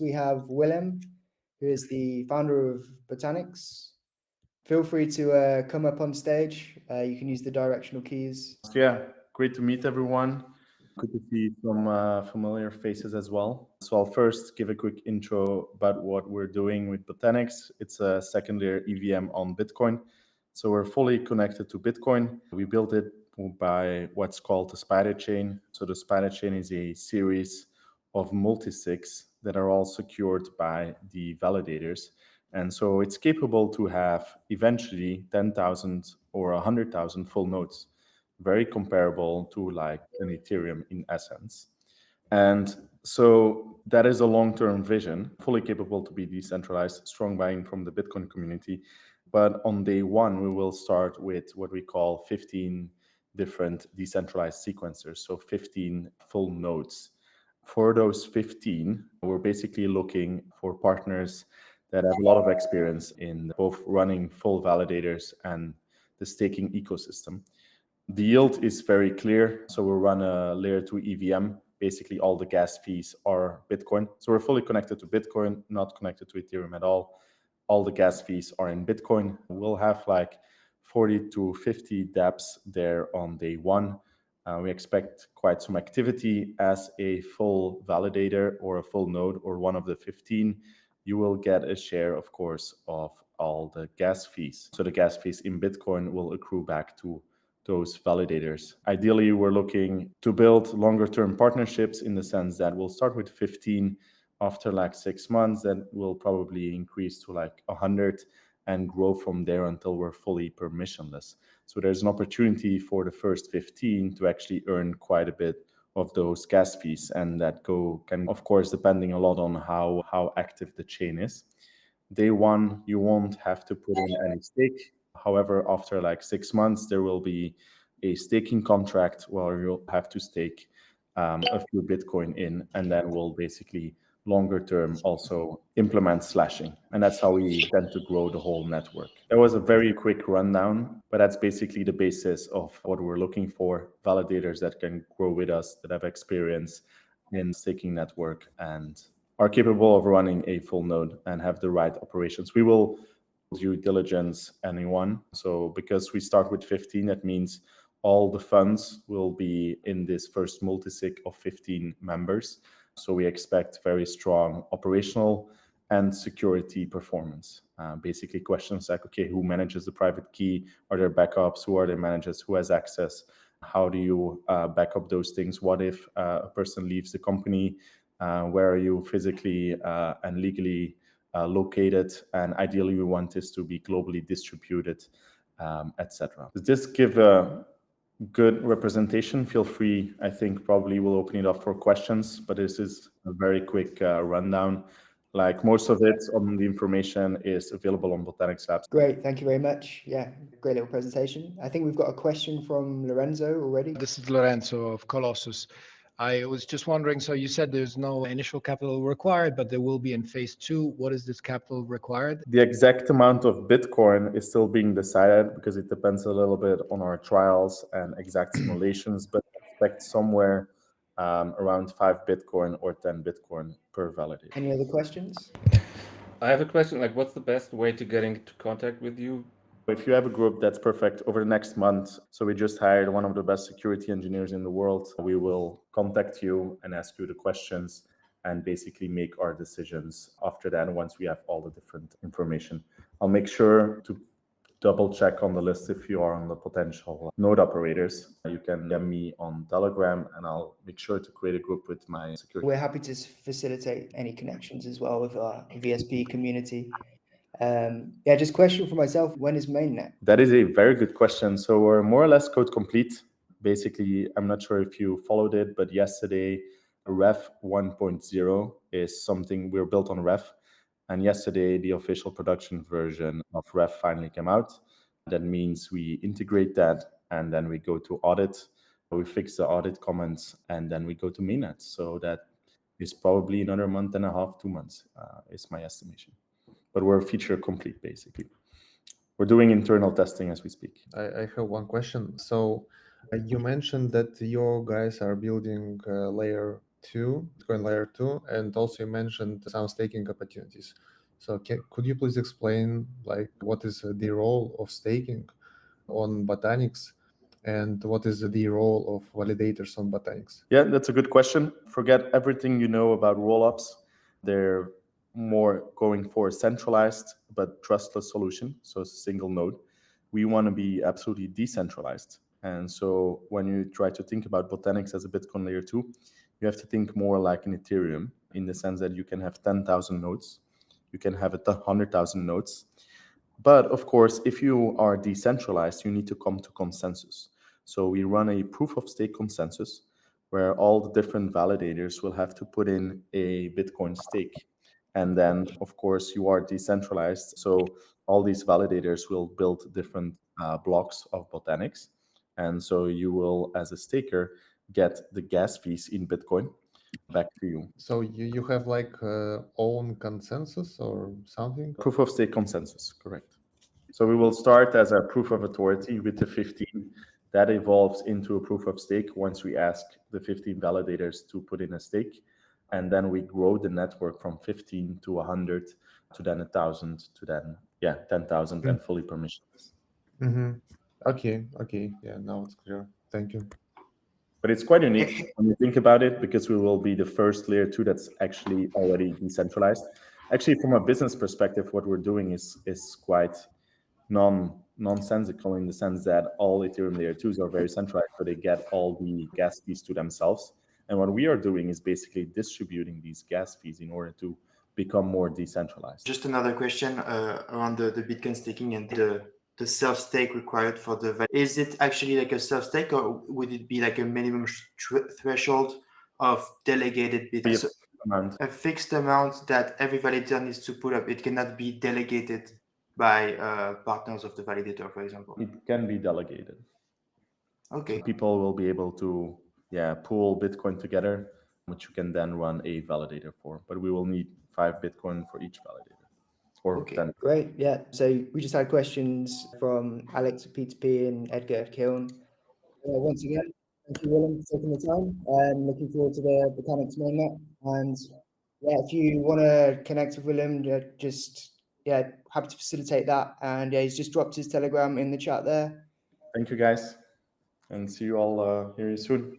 We have Willem, who is the founder of Botanix. Feel free to come up on stage. You can use the directional keys. Yeah, great to meet everyone. Good to see some familiar faces as well. So I'll first give a quick intro about what we're doing with Botanix. It's a second-layer EVM on Bitcoin. So we're fully connected to Bitcoin. We built it by what's called the spider chain. So the spider chain is a series of multisigs that are all secured by the validators. And so it's capable to have eventually 10,000 or 100,000 full nodes, very comparable to like an Ethereum in essence. And so that is a long-term vision, fully capable to be decentralized, strong buy-in from the Bitcoin community. But on day one, we will start with what we call 15 different decentralized sequencers, so 15 full nodes. For those 15, we're basically looking for partners that have a lot of experience in both running full validators and the staking ecosystem. The yield is very clear. So we run a layer 2 EVM. Basically, all the gas fees are Bitcoin. So we're fully connected to Bitcoin, not connected to Ethereum at all. All the gas fees are in Bitcoin. We'll have like 40 to 50 dApps there on day one. We expect quite some activity as a full validator or a full node or one of the 15. You will get a share, of course, of all the gas fees. So the gas fees in Bitcoin will accrue back to those validators. Ideally, we're looking to build longer term partnerships in the sense that we'll start with 15. After like 6 months, that will probably increase to like 100 and grow from there until we're fully permissionless. So there's an opportunity for the first 15 to actually earn quite a bit of those gas fees, and that can, of course, depending a lot on how active the chain is. Day one, you won't have to put in any stake. However, after like 6 months, there will be a staking contract where you'll have to stake a few Bitcoin in, and then we'll basically longer term also implement slashing. And that's how we tend to grow the whole network. That was a very quick rundown, but that's basically the basis of what we're looking for. Validators that can grow with us, that have experience in staking network and are capable of running a full node and have the right operations. We will due diligence anyone. So because we start with 15, that means all the funds will be in this first multisig of 15 members. So we expect very strong operational and security performance. Basically questions like, okay, who manages the private key? Are there backups? Who are the managers? Who has access? How do you back up those things? What if a person leaves the company? Where are you physically and legally located? And ideally, we want this to be globally distributed, etc. Does this give a good representation? Feel free. I think probably we'll open it up for questions, but this is a very quick rundown. Like most of it on the information is available on Botanix Labs. Great, thank you very much. Yeah, great little presentation. I think we've got a question from Lorenzo already. This is Lorenzo of Colossus. I was just wondering, so you said there's no initial capital required, but there will be in phase 2. What is this capital required? The exact amount of Bitcoin is still being decided because it depends a little bit on our trials and exact simulations, but I expect somewhere around 5 Bitcoin or 10 Bitcoin per validator. Any other questions? I have a question, like what's the best way to get into contact with you? If you have a group, that's perfect. Over the next month, so we just hired one of the best security engineers in the world. We will contact you and ask you the questions and basically make our decisions after that once we have all the different information. I'll make sure to double check on the list if you are on the potential node operators. You can DM me on Telegram and I'll make sure to create a group with my security. We're happy to facilitate any connections as well with our VSP community. Yeah, just question for myself, when is mainnet? That is a very good question. So we're more or less code complete. Basically, I'm not sure if you followed it, but yesterday, Ref 1.0 is something we're built on Ref. And yesterday, the official production version of Ref finally came out. That means we integrate that and then we go to audit. We fix the audit comments and then we go to mainnet. So that is probably another month and a half, 2 months is my estimation. But we're feature complete, basically. We're doing internal testing as we speak. I have one question. So you mentioned that your guys are building layer 2, Bitcoin layer 2, and also you mentioned some staking opportunities. So could you please explain like what is the role of staking on Botanix and what is the role of validators on Botanix? Yeah, that's a good question. Forget everything you know about rollups. They're more going for a centralized but trustless solution. So it's a single node. We want to be absolutely decentralized. And so when you try to think about Botanix as a Bitcoin layer 2, you have to think more like an Ethereum in the sense that you can have 10,000 nodes. You can have 100,000 nodes. But of course, if you are decentralized, you need to come to consensus. So we run a proof of stake consensus where all the different validators will have to put in a Bitcoin stake. And then, of course, you are decentralized. So all these validators will build different blocks of Botanix. And so you will, as a staker, get the gas fees in Bitcoin back to you. So you have like own consensus or something? Proof of stake consensus, correct. So we will start as a proof of authority with the 15. That evolves into a proof of stake once we ask the 15 validators to put in a stake. And then we grow the network from 15 to 100 to then 1,000 to then, 10,000 and fully permissionless. Mm-hmm. Okay. Yeah, now it's clear. Thank you. But it's quite unique when you think about it, because we will be the first layer 2 that's actually already decentralized. Actually, from a business perspective, what we're doing is quite nonsensical in the sense that all Ethereum layer 2s are very centralized, so they get all the gas fees to themselves. And what we are doing is basically distributing these gas fees in order to become more decentralized. Just another question around the Bitcoin staking and the self-stake required for the is it actually like a self-stake, or would it be like a minimum threshold of delegated Bitcoin? So a fixed amount that every validator needs to put up. It cannot be delegated by partners of the validator, for example. It can be delegated. Okay. So people will be able to pool Bitcoin together, which you can then run a validator for. But we will need 5 Bitcoin for each validator. Or Okay. 10. Great. Yeah. So we just had questions from Alex of P2P and Edgar at Kiln. Once again, thank you, Willem, for taking the time. Looking forward to the Botanix mainnet. And if you want to connect with Willem, happy to facilitate that. And he's just dropped his Telegram in the chat there. Thank you, guys, and see you all here soon.